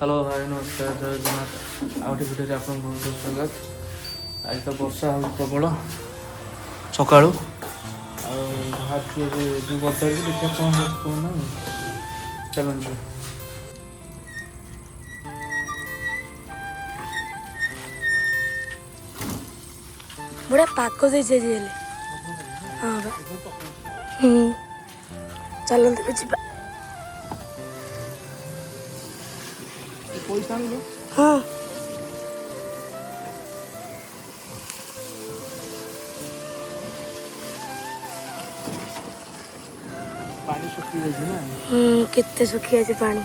Hello भाई नमस्कार जय जगन्नाथ आउटे भिडियो आप बहुत स्वागत। आज तो वर्षा हो प्रबल सका बाहर बदल देखिए कौन कौन चलते बड़ा पाक दे हाँ चलते जी पैसा हाँ पानी सुखी जाए केते सुखी আছে पानी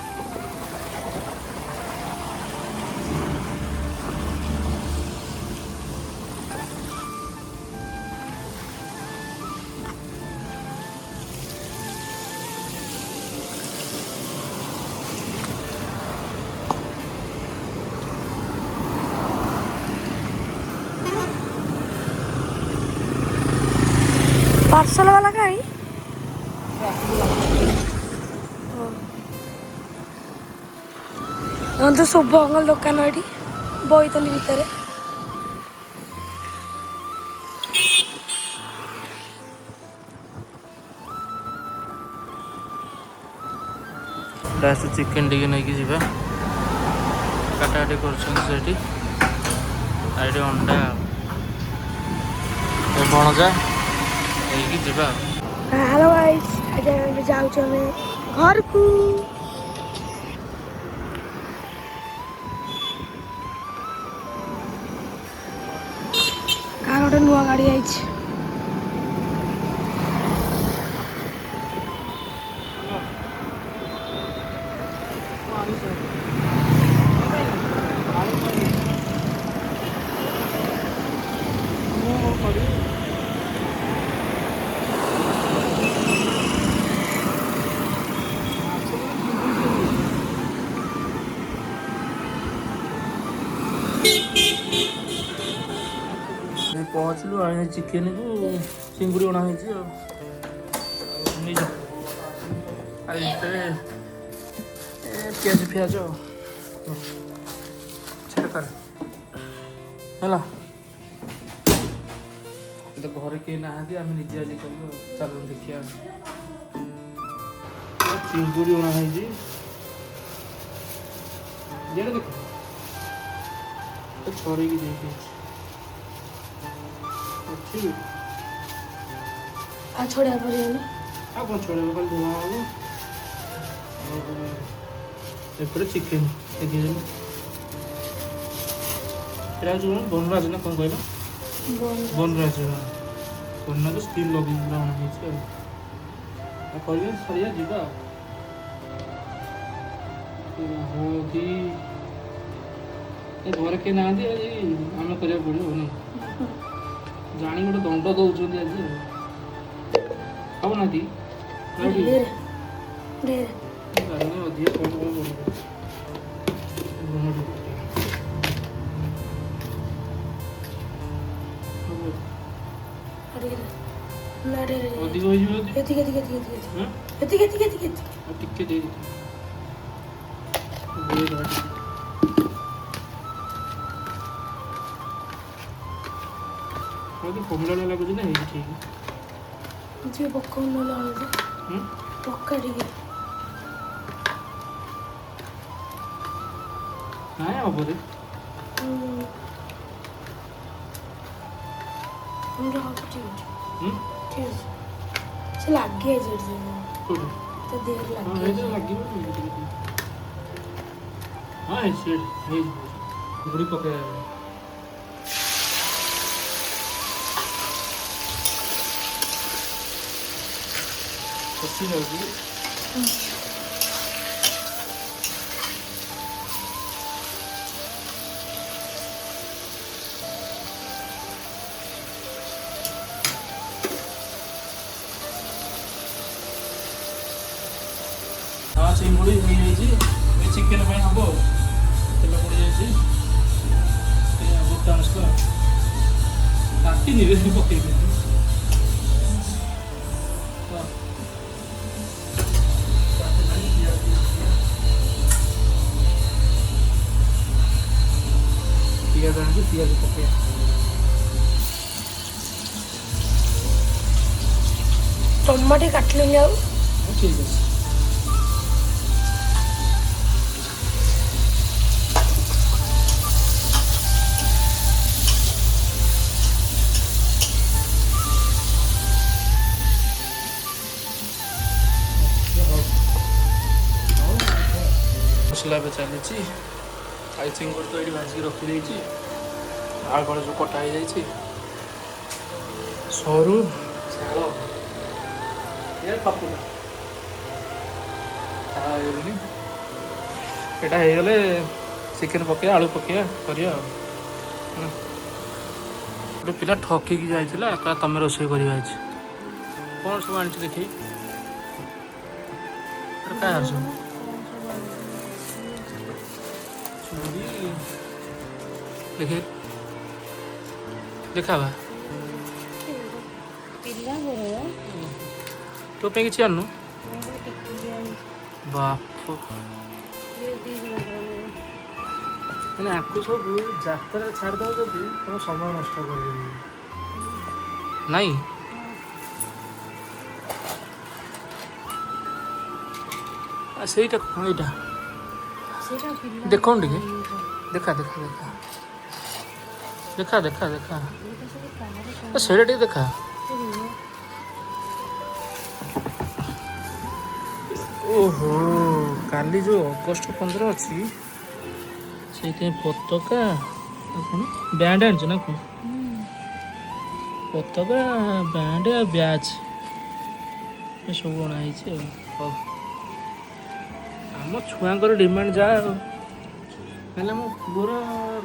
पार्सल वाला गाड़ी तो शुभ मंगल दुकान ये बोतली भितर लास्ट चिकेन टी नहीं जावा काटाकाटी कर अंडा भणजा नहीं जावा। हेलो गाइस आज जाऊँ घर को कार गोटे नुआ गाड़ी आई पहुँचलु आ चिकेन को चिंगुड़ी अणा पिज फिज कर तो घर के ना आम निजे आज कर चल देखिए चिंगुड़ी अणा देख छड़ी की देखिए छोड़ा पड़े कौन छोड़े कल धुआ हम चिकेन देखिए बनराज ना कौन कहल बनराज बना तो स्टील लगे सरिया जीवा घर के ना आम करा पड़ो ना जानी गोटे दंड दौरान आज हम ना अधिक कौन कमला लगुच ना ठीक मुझे पक्का न लगे पक्का ठीक है हाँ हम रे ठीक है से लगे तो देर लगे हाँ गुड़ी पके कच्ची लगी हाँ चिंगुड़ी हो चिकेन हम तेल पड़ जाए बुटा मसला काटी पकई ପିଆଜ ପକେଇବା। ଟମାଟୋ କାଟିଲେନି ଆଉ। ଠିକ୍ ଅଛି। ମସଲା ଏବେ ଚାଲିଛି। ଆଇ ଚିଙ୍ଗୁଡ଼ି ତ ଏଇଠି ଭାଜିକି ରଖିଦେଇଛି। ଆଳୁ ଫାଳୁ ସବୁ କଟା ହେଇଯାଇଛି। ସରୁ ଝାଳ ପପୁଲା ହେଇଗଲାଣି। ଏଇଟା ହେଇଗଲେ ଚିକେନ୍ ପକେଇବା, ଆଳୁ ପକେଇବା, କରିବା ଆଉ। ଗୋଟେ ପିଲା ଠକିକି ଯାଇଥିଲା, କହିଲା ତମେ ରୋଷେଇ କରିବା ଅଛି। କ'ଣ ସବୁ ଆଣିଛୁ ଦେଖି? କାହା ଆସୁ ଦେଖେ ଦେଖାବା ତୋ ପାଇଁ କିଛି ଆଣୁନୁ? ବାପ ମାନେ ଆକୁ ସବୁ ଯାତ୍ରାରେ ଛାଡ଼ିଦେବ ଯଦି ତମ ସମୟ ନଷ୍ଟ କରିଦେବି ନାଇଁ। ସେଇଟା କ'ଣ ଏଇଟା ଦେଖନ୍ତୁ ଟିକେ ଦେଖା ଦେଖା ଦେଖା ଦେଖା ଦେଖା ଦେଖା ସେଇଟା ଟିକେ ଦେଖା। ଓହୋ କାଲି ଯେଉଁ ଅଗଷ୍ଟ 15 ଅଛି ସେଇଥିପାଇଁ ପତାକା କ'ଣ ବ୍ୟାଣ୍ଡ ଆଣିଛୁ ନା କ'ଣ? ପତାକା ବ୍ୟାଣ୍ଡ ଆଉ ବ୍ୟାଚ୍ ଏସବୁ ଅଣା ହେଇଛି ଆଉ। ହଉ ଆମ ଛୁଆଙ୍କର ଡିମାଣ୍ଡ ଯାହା ଆଉ ହେଲେ ମୋ ପୁଅର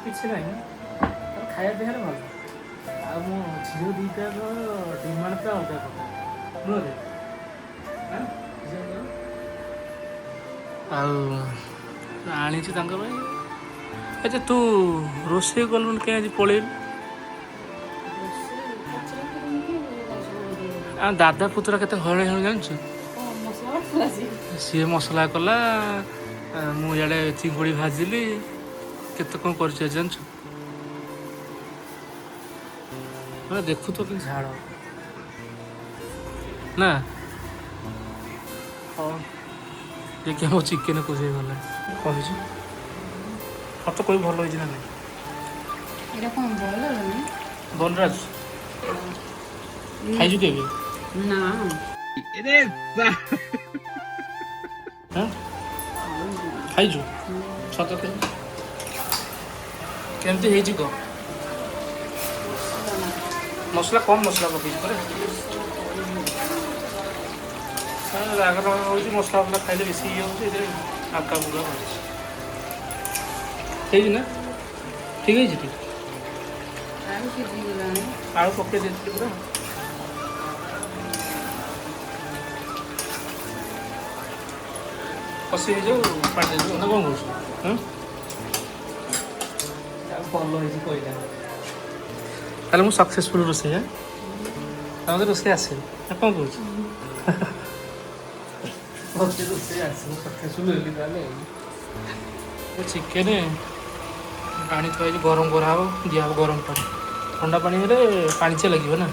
କିଛି ନାହିଁ, ତାର ଖାଇବା ପିଇବାରେ ଭଲ। ଆଉ ମୋ ଝିଅ ଦୁଇଟାର ଡିମାଣ୍ଡଟା ଅଲଗା କଥା ନୁହେଁ। ଆଉ ଆଣିଛି ତାଙ୍କ ପାଇଁ। ଆଚ୍ଛା ତୁ ରୋଷେଇ କଲୁନି କାହିଁ ଆଜି ପଳେଇଲୁ? ଆଉ ଦାଦା ପୁତୁରା କେତେ ହଇରାଣ ହେଉ ଜାଣିଛୁ? ସିଏ ମସଲା କଲା, ମୁଁ ଇଆଡ଼େ ଚିଙ୍ଗୁଡ଼ି ଭାଜିଲି, କେତେ କ'ଣ କରିଛି ଜାଣିଛୁ? ମାନେ ଦେଖୁ ତ କି ଝାଳ ନା। ହଁ ଦେଖିଆ ମୋ ଚିକେନ୍ କୋଷେଇ ଗଲା କହିଛୁ ମତେ କହିବି ଭଲ ହେଇଛି ନା ନାହିଁ। ଏଇଟା କ'ଣ ବନରାଜ ଖାଇଛୁ କେବେ? ନା ଖାଇଛୁ ସତ କେମିତି ହେଇଛି କହ? ମସଲା କମ୍ ମସଲା ପକେଇଛି ପରେ ରାଗ ହେଉଛି। ମସଲା ଫସଲା ଖାଇଲେ ବେଶୀ ଇଏ ହେଉଛି। ଏଥିରେ ଆକା ବୁକା ହେଉଛି। ହେଇଛି ନା? ଠିକ୍ ହେଇଛି ଠିକ୍। ଆଳୁ ପକେଇ ଦେଇଥିଲି ପୁରା। କଷି ହେଇଯାଉ ପାଣି ଦେଇଯିବ ନା କ'ଣ କହୁଛୁ? ଭଲ ହେଇଛି କହିଲା ତାହେଲେ ମୁଁ ସକ୍ସେସଫୁଲ୍ ରୋଷେଇ। ମୋତେ ରୋଷେଇ ଆସେ ନା କ'ଣ କହୁଛୁ? ମୋତେ ରୋଷେଇ ଆସେ, ମୁଁ ସକ୍ସେସଫୁଲ୍ ହେଲି ତାହେଲେ। ଚିକେନ୍ ପାଣି ଥୁଆଇଛି, ଗରମ କରାହେବ, ଦିଆହେବ ଗରମ ପାଣି। ଥଣ୍ଡା ପାଣି ହେଲେ ପାଣିଚିଆ ଲାଗିବ ନା।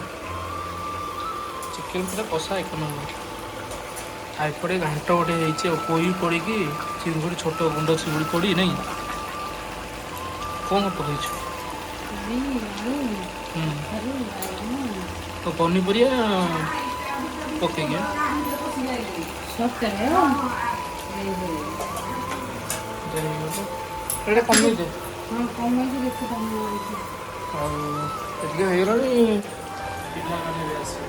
ଚିକେନ୍ ପୁରା କଷା ଏକ ନମ୍ବର। ଆଉ ଏପଟେ ଘାଣ୍ଟ ଗୋଟେ ହେଇଛି ଆଉ, ପୋଇ ପଡ଼ିକି ଚିଙ୍ଗୁଡ଼ି, ଛୋଟ ଗୁଣ୍ଡ ଚିଙ୍ଗୁଡ଼ି ପଡ଼ି ନାଇଁ। କ'ଣ ପକେଇଛୁ? ତ ପନିପରିବା ପକେଇକି ଏଇଟା କମେଇ ଦେ। ଆଉ ଏତିକି ହେଇଗଲାଣି। ପିଲାମାନେ ବି ଆସିବେ,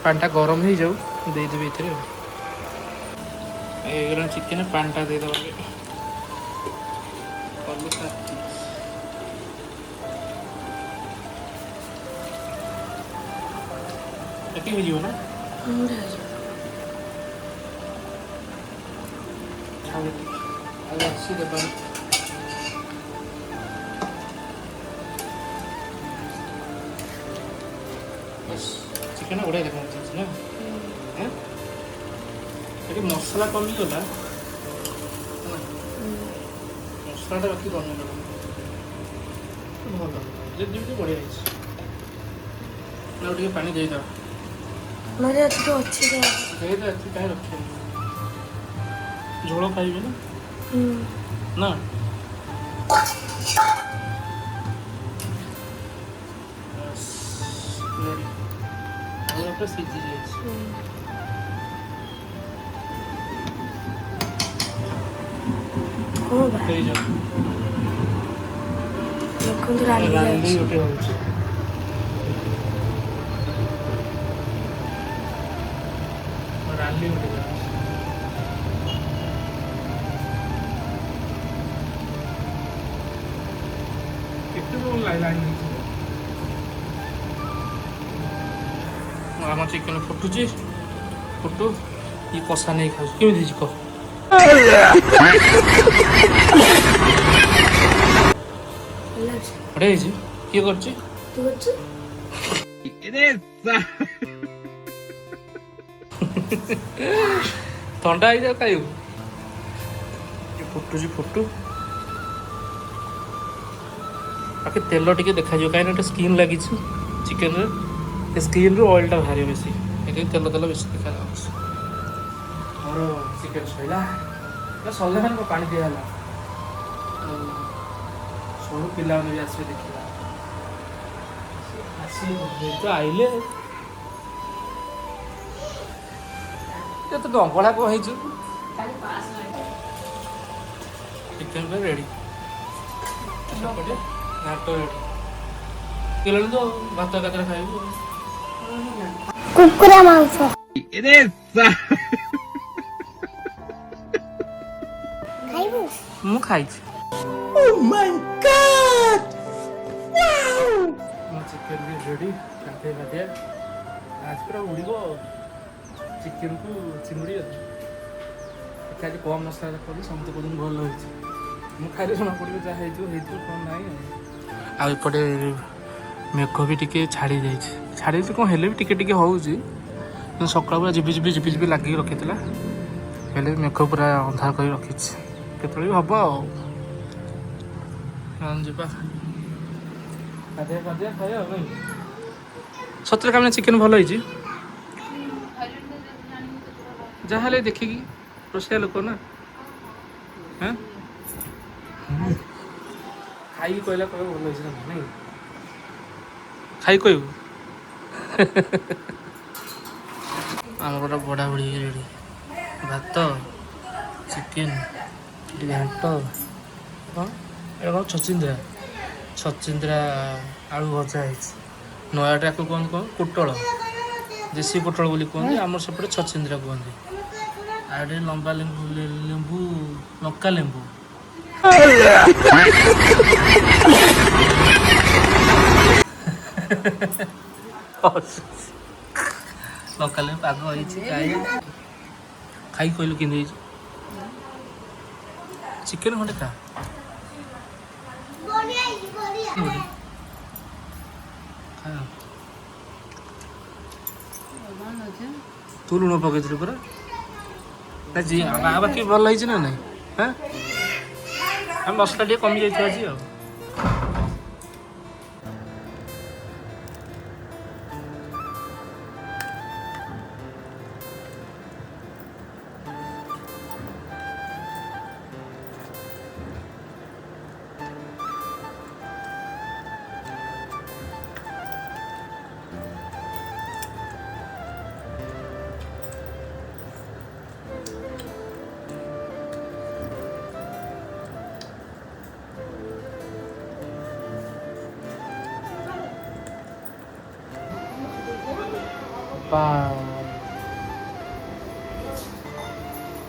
ପାଣିଟା ଗରମ ହେଇଯାଉ, ଦେଇଦେବି ଏଥିରେ। ହେଇଗଲାଣି ଚିକେନ୍, ପାଣିଟା ଦେଇଦେବା। ଏତିକି ହେଇଯିବ ନା? ଆଉ ଅଛି ଦେବା। ଚିକେନ୍ ବଢ଼ିଆ ଦେଖାଯାଉଛି ନା? ଏଠି ମସଲା କମିଗଲା, ମସଲାଟା ବାକି ବନେଇଲ ଭଲ ଯେମିତି ବଢ଼ିଆ ହେଇଛି। ଆଉ ଟିକେ ପାଣି ଦେଇଦେବା। ନହେଲେ ଏଠି ତ ଅଛି ତ। ଦେଇଦେବା ଏଠି କାହିଁ ରଖିବା ଝୋଳ ଖାଇବେ ନା ନା ଆଉ ପୁରା ସିଝି ଯାଇଛି। କଣ ବା ହେଇଯାଉ ଦେଖନ୍ତୁ ରାଲି ରାଲି ଯାଉଛି। ଗୋଟେ ହେଉଛି। ରାଲି ଗୋଟେ ଯାଉଛି। କେତେ ସବୁ ଲାଇନ୍ ହେଇଛି। ଆମ ଚିକେନ ଫୁଟୁଛି ଫୁଟୁ ଇ କଷା ନେଇ ଖାଉଛି କେମିତି ହେଇଛି କହ। ଭଲ ଅଛି। ବଢ଼ିଆ ହେଇଛି। କିଏ କରୁଛି? ତୁ କରୁଛୁ? ଥଣ୍ଡା ହେଇଯାଉ ଖାଇବୁ। ଫୁଟୁଛି ଫୁଟୁ ବାକି ତେଲ ଟିକେ ଦେଖାଯିବ କାହିଁକିନା ଗୋଟେ ସ୍କିନ୍ ଲାଗିଛି ଚିକେନରେ। ସେ ସ୍କିନ୍ରୁ ଅଏଲ୍ଟା ବାହାରିବ ବେଶୀ ସେଥିପାଇଁ ତେଲ ତେଲ ବେଶୀ ଦେଖାଯାଉଛି। ମୋର ଚିକେନ ସରିଲା ସରିଲା ମାନେ ପାଣି ଦିଆହେଲା। ସବୁ ପିଲାମାନେ ବି ଆସିବେ ଦେଖିବା। ଆସିବେ ତ ଆଇଲେ କେତେ ଡଙ୍ଗଳା କ'ଣ ହେଇଛୁ। ଚିକେନ ପାଇଁ ରେଡ଼ି ସେପଟେ ଘାଟ ରେଡ଼ି କିଲୋଣି ତ ଭାତ ଏକାଥରେ ଖାଇବୁ। କୁକୁଡ଼ା ମାଂସ ଖାଇବୁ? ମୁଁ ଖାଇଛି। ମୋ ଚିକେନ ବି ରେଡ଼ି। ଗାଧେଇ ପାଧେଇବା ଆଜି ପୁରା ଉଡ଼ିବ ଚିକେନକୁ ଚିଙ୍ଗୁଡ଼ି ଆଉ। ଆଜି କମ୍ ମସଲାରେ କରି ସମସ୍ତେ କହୁଛନ୍ତି ଭଲ ହେଇଛି। ମୁଁ ଖାଇଲେ ଜଣାପଡ଼ିବ ଯାହା ହେଇଥିବ ହେଇଥିବ କ'ଣ ନାହିଁ ଆଉ ଏପଟେ ମେଘ ବି ଟିକେ ଛାଡ଼ି ଯାଇଛି। ଛାଡ଼ି ଯାଇଛି କ'ଣ ହେଲେ ବି ଟିକେ ଟିକେ ହେଉଛି। କିନ୍ତୁ ସକାଳୁ ପୁରା ଝିପି ଝିପି ଲାଗିକି ରଖିଥିଲା ହେଲେ ବି ମେଘ ପୁରା ଅନ୍ଧାର କରି ରଖିଛି। କେତେବେଳେ ବି ହେବ ଆଉ ଯିବା ଗାଧେଇବା ପାଧେଇବା ଖାଇବା ଆଉ ନାଇଁ। ସତରେ କାମ ଚିକେନ ଭଲ ହେଇଛି। ଯାହାହେଲେ ଦେଖିକି ରୋଷେଇଆ ଲୋକ ନା ଖାଇକି କହିଲା କହିବ ଭଲ ହେଇଛି ନା ନାଇଁ ଖାଇ କହିବୁ। ଆମର ଗୋଟେ ବଢ଼ା ବଢ଼ି ରେଡ଼ି ଭାତ ଚିକେନ ଘାଣ୍ଟ କ'ଣ ଏଇଟା କ'ଣ ଛଚିନ୍ଦ୍ରା ଆଳୁ ଭଜା ହେଇଛି। ନୟାଗଡ଼ରେ ଆକୁ କୁହନ୍ତି କ'ଣ ପୋଟଳ ଦେଶୀ ପୋଟଳ ବୋଲି କୁହନ୍ତି। ଆମର ସେପଟେ ଛଚିନ୍ଦ୍ରା କୁହନ୍ତି। ଆଉ ଏଠି ଲମ୍ବା ଲେମ୍ବୁ ଲଙ୍କା ଲେମ୍ବୁ ଲଙ୍କା ଲେମ୍ବୁ ପାଗ ହେଇଛି ଖାଇ କହିଲୁ କେମିତି ହେଇଛି। ଚିକେନ ଖଣ୍ଡେ ଖା ତୁ ଲୁଣ ପକେଇଥିଲୁ ପୁରା ବାକି ଭଲ ହେଇଛି ନା ନାଇଁ। ମସଲା ଟିକେ କମି ଯାଇଥିବ ଆଜି ଆଉ। Bye.